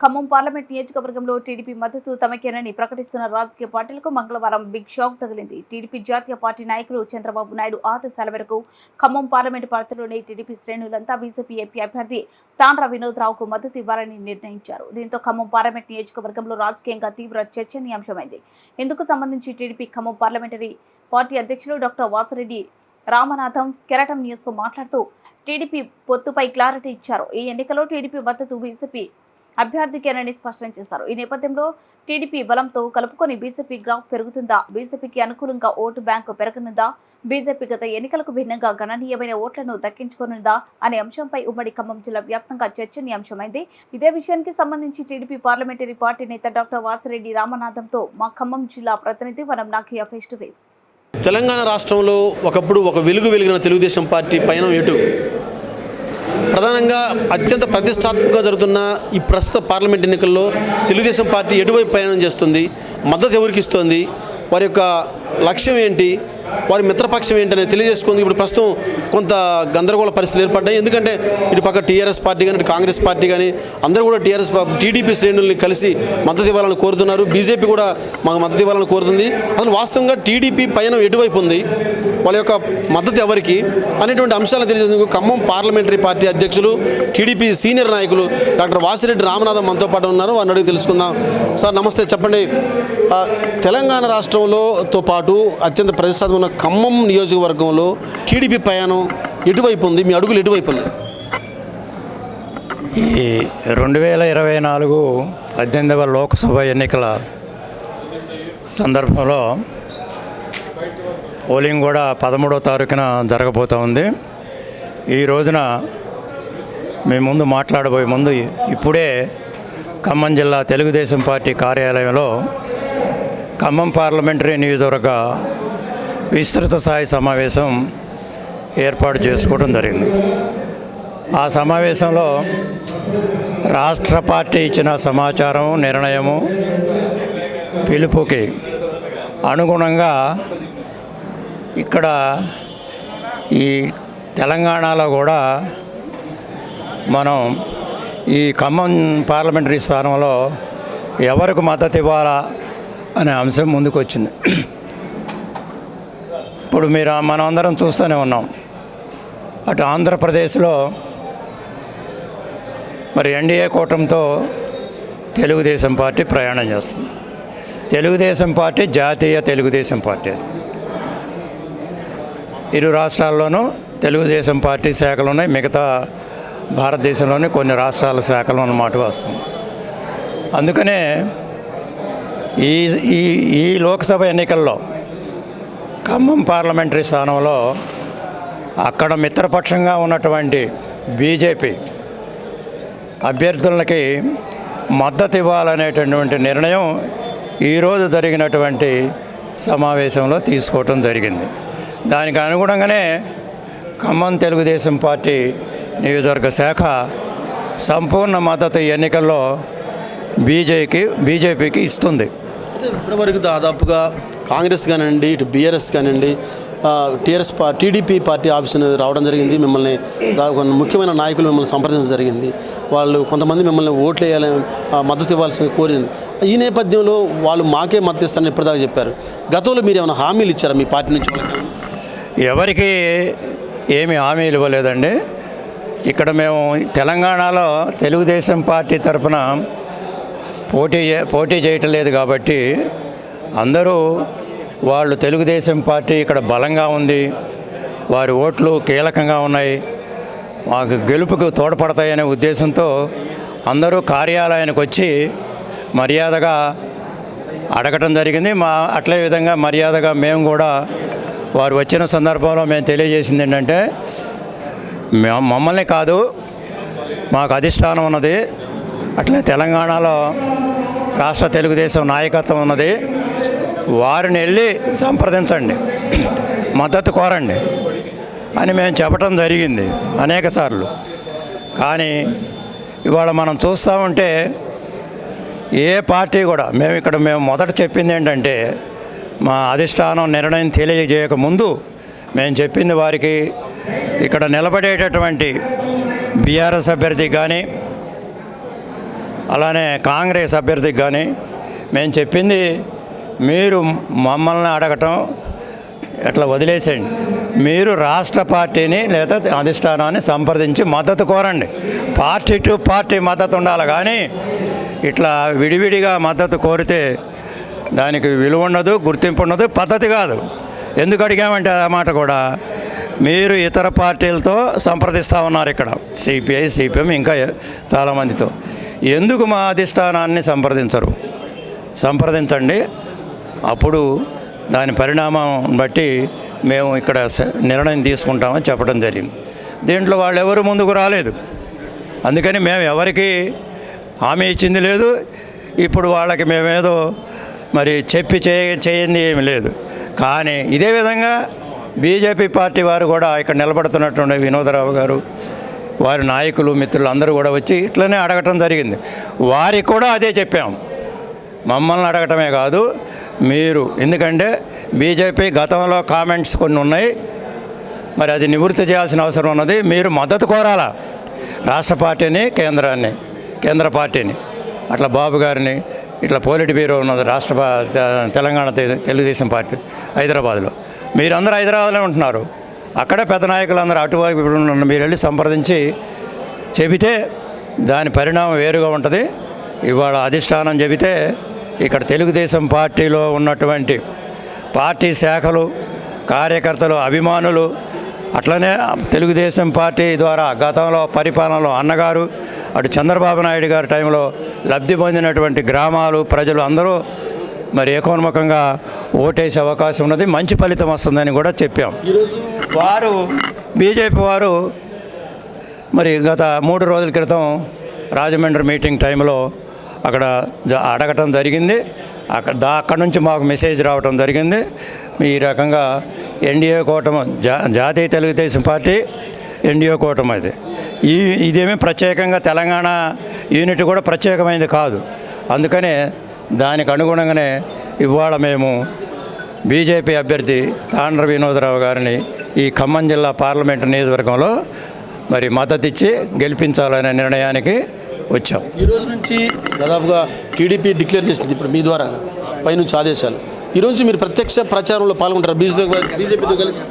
Khammam parliament నియోజకవర్గంలో TDP మద్దతు తమకేనని ప్రకటిస్తున్న రాజకీయ పార్టీలకు మంగళవారం బిగ్ షాక్ తగిలింది. టీడీపీ జాతీయ పార్టీ నాయకులు చంద్రబాబు నాయుడు ఆదేశాల మేరకు ఖమ్మం పార్లమెంటు పరిధిలోని టీడీపీ శ్రేణులంతా బీజేపీ ఎంపీ అభ్యర్థి తాండ్ర వినోద్ రావుకు మద్దతు ఇవ్వాలని నిర్ణయించారు. దీంతో ఖమ్మం పార్లమెంట్ నియోజకవర్గంలో రాజకీయంగా తీవ్ర చర్చనీయాంశమైంది. ఇందుకు సంబంధించి టీడీపీ ఖమ్మం పార్లమెంటరీ పార్టీ అధ్యక్షులు డాక్టర్ వాసిరెడ్డి రామనాథం కెరటం న్యూస్ మాట్లాడుతూ టీడీపీ పొత్తుపై క్లారిటీ ఇచ్చారు. ఈ ఎన్నికలో టీడీపీ మద్దతు బీజేపీ అభ్యర్థికేనని స్పష్టం చేశారు. ఈ నేపథ్యంలో టీడీపీ బలంతో కలుపుకొని బీజేపీ గ్రాఫ్ పెరుగుతుందా, బీజేపీకి అనుకూలంగా ఓటు బ్యాంకు పెరగనుందా, బీజేపీ గత ఎన్నికలకు భిన్నంగా గణనీయమైన ఓట్లను దక్కించుకోనుందా అనే అంశంపై ఉమ్మడి ఖమ్మం జిల్లా వ్యాప్తంగా చర్చనీయాంశమైంది. ఇదే విషయానికి సంబంధించి టీడీపీ పార్లమెంటరీ పార్టీ నేత డాక్టర్ వాసిరెడ్డి రామనాథంతో మా ఖమ్మం జిల్లా ప్రతినిధి వనం Nokia face to face. Telangana రాష్ట్రంలో ఒకప్పుడు ఒక వెలిగిన తెలుగుదేశం పార్టీ పయనం ఎటు ప్రధానంగా అత్యంత ప్రతిష్టాత్మకంగా జరుగుతున్న ఈ ప్రస్తుత పార్లమెంట్ ఎన్నికల్లో తెలుగుదేశం పార్టీ ఎటువైపు ప్రయాణం చేస్తుంది, మద్దతు ఎవరికి ఇస్తుంది, వారి యొక్క లక్ష్యం ఏంటి, వారి మిత్రపక్షం ఏంటనేది తెలియజేసుకుంది. ఇప్పుడు ప్రస్తుతం కొంత గందరగోళ పరిస్థితులు ఏర్పడ్డాయి. ఎందుకంటే ఇటు పక్క టీఆర్ఎస్ పార్టీ కానీ ఇటు కాంగ్రెస్ పార్టీ కానీ అందరూ కూడా టీడీపీ శ్రేణుల్ని కలిసి మద్దతు ఇవ్వాలని కోరుతున్నారు. బీజేపీ కూడా మాకు మద్దతు ఇవ్వాలని కోరుతుంది. అసలు వాస్తవంగా టీడీపీ పయనం ఎటువైపు ఉంది, వాళ్ళ యొక్క మద్దతు ఎవరికి అనేటువంటి అంశాలను తెలియజేందుకు ఖమ్మం పార్లమెంటరీ పార్టీ అధ్యక్షులు టీడీపీ సీనియర్ నాయకులు డాక్టర్ వాసిరెడ్డి రామనాథం మనతో పాటు ఉన్నారు. వారిని అడిగి తెలుసుకుందాం. సార్ నమస్తే, చెప్పండి. తెలంగాణ రాష్ట్రంలోతో పాటు అత్యంత ప్రతిష్టాత్మక ఖమ్మం నియోజకవర్గంలో టీడీపీ ప్రయాణం ఎటువైపు ఉంది, మీ అడుగులు ఎటువైపు ఉంది? ఈ 2024 18వ లోక్సభ ఎన్నికల సందర్భంలో పోలింగ్ కూడా 13వ తారీఖున జరగబోతూ ఉంది. ఈ రోజున మీ ముందు మాట్లాడబోయే ముందు ఇప్పుడే ఖమ్మం జిల్లా తెలుగుదేశం పార్టీ కార్యాలయంలో ఖమ్మం పార్లమెంటరీ నియోజకవర్గ విస్తృత స్థాయి సమావేశం ఏర్పాటు చేసుకోవడం జరిగింది. ఆ సమావేశంలో రాష్ట్ర పార్టీ ఇచ్చిన సమాచారం, నిర్ణయము, పిలుపుకి అనుగుణంగా ఇక్కడ ఈ తెలంగాణలో కూడా మనం ఈ ఖమ్మం పార్లమెంటరీ స్థానంలో ఎవరికి మద్దతు ఇవ్వాలా అనే అంశం ముందుకు వచ్చింది. ఇప్పుడు మనం అందరం చూస్తూనే ఉన్నాం. అటు ఆంధ్రప్రదేశ్లో మరి ఎన్డీఏ కూటమితో తెలుగుదేశం పార్టీ ప్రయాణం చేస్తుంది. తెలుగుదేశం పార్టీ జాతీయ తెలుగుదేశం పార్టీ. ఇరు రాష్ట్రాల్లోనూ తెలుగుదేశం పార్టీ శాఖలు ఉన్నాయి. మిగతా భారతదేశంలోని కొన్ని రాష్ట్రాల శాఖలు అన్నమాట వస్తుంది. అందుకనే ఈ లోక్సభ ఎన్నికల్లో ఖమ్మం పార్లమెంటరీ స్థానంలో అక్కడ మిత్రపక్షంగా ఉన్నటువంటి బీజేపీ అభ్యర్థులకి మద్దతు ఇవ్వాలనేటటువంటి నిర్ణయం ఈరోజు జరిగినటువంటి సమావేశంలో తీసుకోవటం జరిగింది. దానికి అనుగుణంగానే ఖమ్మం తెలుగుదేశం పార్టీ నియోజకవర్గ శాఖ సంపూర్ణ మద్దతు ఎన్నికల్లో బీజేపీకి ఇస్తుంది. ఇప్పటివరకు దాదాపుగా కాంగ్రెస్ కానివ్వండి, ఇటు బీఆర్ఎస్ కానివ్వండి, టీడీపీ పార్టీ ఆఫీసును రావడం జరిగింది. మిమ్మల్ని ముఖ్యమైన నాయకులు మిమ్మల్ని సంప్రదించడం జరిగింది. వాళ్ళు కొంతమంది మిమ్మల్ని ఓట్లు వేయాలని మద్దతు ఇవ్వాల్సింది కోరింది. ఈ నేపథ్యంలో వాళ్ళు మాకే మద్దతు ఇస్తారని ఇప్పటిదాకా చెప్పారు. గతంలో మీరు ఏమైనా హామీలు ఇచ్చారా మీ పార్టీ నుంచి వాళ్ళకి? ఎవరికి ఏమి హామీలు ఇవ్వలేదండి. ఇక్కడ మేము తెలంగాణలో తెలుగుదేశం పార్టీ తరఫున పోటీ చేయటం లేదు కాబట్టి అందరూ వాళ్ళు తెలుగుదేశం పార్టీ ఇక్కడ బలంగా ఉంది, వారి ఓట్లు కీలకంగా ఉన్నాయి, మాకు గెలుపుకు తోడ్పడతాయనే ఉద్దేశంతో అందరూ కార్యాలయానికి వచ్చి మర్యాదగా అడగటం జరిగింది. అట్లే విధంగా మర్యాదగా మేము కూడా వారు వచ్చిన సందర్భంలో మేము తెలియజేసింది ఏంటంటే, మమ్మల్ని కాదు, మాకు అధిష్టానం ఉన్నది, అట్లే తెలంగాణలో రాష్ట్ర తెలుగుదేశం నాయకత్వం ఉన్నది, వారిని వెళ్ళి సంప్రదించండి, మద్దతు కోరండి అని మేము చెప్పడం జరిగింది అనేక సార్లు. కానీ ఇవాళ మనం చూస్తూ ఉంటే ఏ పార్టీ కూడా మేము మొదట చెప్పింది ఏంటంటే, మా అధిష్టానం నిర్ణయం తెలియజేయకముందు మేము చెప్పింది వారికి ఇక్కడ నిలబడేటటువంటి బీఆర్ఎస్ అభ్యర్థి కానీ అలానే కాంగ్రెస్ అభ్యర్థికి కానీ మేము చెప్పింది, మీరు మమ్మల్ని అడగటం ఎట్లా వదిలేసేయండి. మీరు రాష్ట్ర పార్టీని లేదా అధిష్టానాన్ని సంప్రదించి మద్దతు కోరండి. పార్టీ టు పార్టీ మద్దతు ఉండాలి, కానీ ఇట్లా విడివిడిగా మద్దతు కోరితే దానికి విలువ ఉండదు, గుర్తింపు ఉండదు, పద్ధతి కాదు. ఎందుకు అడిగామంటే ఆ మాట కూడా, మీరు ఇతర పార్టీలతో సంప్రదిస్తూ ఉన్నారు ఇక్కడ, సిపిఐ, సిపిఎం, ఇంకా చాలామందితో. ఎందుకు మా అధిష్టానాన్ని సంప్రదించరు? సంప్రదించండి. అప్పుడు దాని పరిణామం బట్టి మేము ఇక్కడ నిర్ణయం తీసుకుంటామని చెప్పడం జరిగింది. దీంట్లో వాళ్ళు ఎవరు ముందుకు రాలేదు. అందుకని మేము ఎవరికి హామీ ఇచ్చింది లేదు. ఇప్పుడు వాళ్ళకి మేమేదో మరి చెప్పి చేయింది ఏమి లేదు. కానీ ఇదే విధంగా బీజేపీ పార్టీ వారు కూడా ఇక్కడ నిలబడుతున్నటువంటి వినోదరావు గారు, వారి నాయకులు, మిత్రులు అందరూ కూడా వచ్చి ఇట్లనే అడగటం జరిగింది. వారికి కూడా అదే చెప్పాం, మమ్మల్ని అడగటమే కాదు మీరు, ఎందుకంటే బీజేపీ గతంలో కామెంట్స్ కొన్ని ఉన్నాయి, మరి అది నివృత్తి చేయాల్సిన అవసరం ఉన్నది. మీరు మద్దతు కోరాలా రాష్ట్ర పార్టీని, కేంద్ర పార్టీని, అట్లా బాబు గారిని, ఇట్లా పోలిట్ బ్యూరో ఉన్నది రాష్ట్ర తెలంగాణ తెలుగుదేశం పార్టీ హైదరాబాద్లో. మీరందరూ హైదరాబాద్లో ఉంటున్నారు, అక్కడే పెద్ద నాయకులు అందరూ అటువైపు మీరు వెళ్ళి సంప్రదించి చెబితే దాని పరిణామం వేరుగా ఉంటుంది. ఇవాళ అధిష్టానం చెబితే ఇక్కడ తెలుగుదేశం పార్టీలో ఉన్నటువంటి పార్టీ శాఖలు, కార్యకర్తలు, అభిమానులు, అట్లనే తెలుగుదేశం పార్టీ ద్వారా గతంలో పరిపాలనలో అన్నగారు, అటు చంద్రబాబు నాయుడు గారి టైంలో లబ్ధి పొందినటువంటి గ్రామాలు, ప్రజలు అందరూ మరి ఏకోన్ముఖంగా ఓటేసే అవకాశం ఉన్నది, మంచి ఫలితం వస్తుందని కూడా చెప్పాం. ఈరోజు వారు బీజేపీ వారు మరి గత 3 రోజుల క్రితం రాజమండ్రి మీటింగ్ టైంలో అక్కడ అడగటం జరిగింది. అక్కడ నుంచి మాకు మెసేజ్ రావటం జరిగింది. ఈ రకంగా ఎన్డీఏ కూటమి, జాతీయ తెలుగుదేశం పార్టీ ఎన్డీఏ కూటమి అది. ఇదేమీ ప్రత్యేకంగా తెలంగాణ యూనిట్ కూడా ప్రత్యేకమైనది కాదు. అందుకనే దానికి అనుగుణంగానే ఇవాళ మేము బీజేపీ అభ్యర్థి తాండ్ర వినోదరావు గారిని ఈ ఖమ్మం జిల్లా పార్లమెంటు నియోజకవర్గంలో మరి మద్దతు ఇచ్చి గెలిపించాలనే నిర్ణయానికి వచ్చాం. ఈ రోజు నుంచి దాదాపుగా టీడీపీ డిక్లేర్ చేసింది ఇప్పుడు మీ ద్వారా పైనుంచి ఆదేశాలు. ఈరోజు మీరు ప్రత్యక్ష ప్రచారంలో పాల్గొంటారు బీజేపీతో కలిసి?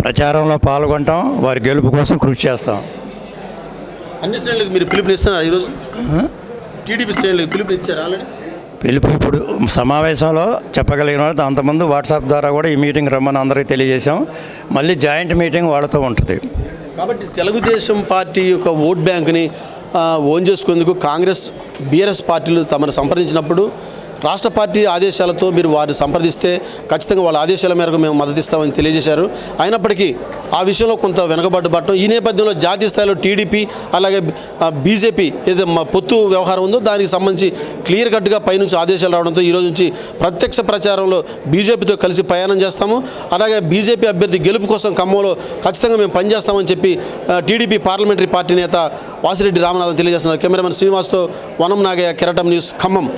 ప్రచారంలో పాల్గొంటాం, వారి గెలుపు కోసం కృషి చేస్తాం. అన్ని శ్రేణులకు మీరు పిలుపునిస్తున్నారు. ఈరోజు టీడీపీ శ్రేణులకు పిలుపునిచ్చారు ఆల్రెడీ. పిలుపు ఇప్పుడు సమావేశంలో చెప్పగలిగిన వాళ్ళు, అంతకుముందు వాట్సాప్ ద్వారా కూడా ఈ మీటింగ్ రమ్మని అందరికీ తెలియజేశాం. మళ్ళీ జాయింట్ మీటింగ్ వాళ్ళతో ఉంటుంది. కాబట్టి తెలుగుదేశం పార్టీ యొక్క ఓట్ బ్యాంక్ని ఓన్ చేసుకునేందుకు కాంగ్రెస్, బీఆర్ఎస్ పార్టీలు తమను సంప్రదించినప్పుడు రాష్ట్ర పార్టీ ఆదేశాలతో మీరు వారిని సంప్రదిస్తే ఖచ్చితంగా వాళ్ళ ఆదేశాల మేరకు మేము మద్దతు ఇస్తామని తెలియజేశారు. అయినప్పటికీ ఆ విషయంలో కొంత వెనుకబాటు ఈ నేపథ్యంలో జాతీయ స్థాయిలో టీడీపీ అలాగే బీజేపీ ఏదో పొత్తు వ్యవహారం ఉందో దానికి సంబంధించి క్లియర్ కట్గా పైనుంచి ఆదేశాలు రావడంతో ఈరోజు నుంచి ప్రత్యక్ష ప్రచారంలో బీజేపీతో కలిసి ప్రయాణం చేస్తాము. అలాగే బీజేపీ అభ్యర్థి గెలుపు కోసం ఖమ్మంలో ఖచ్చితంగా మేము పనిచేస్తామని చెప్పి టీడీపీ పార్లమెంటరీ పార్టీ నేత వాసిరెడ్డి రామనాథన్ తెలియజేస్తున్నారు. కెమెరామెన్ శ్రీనివాస్తో వనం నాగయ్య, కెరటం న్యూస్, ఖమ్మం.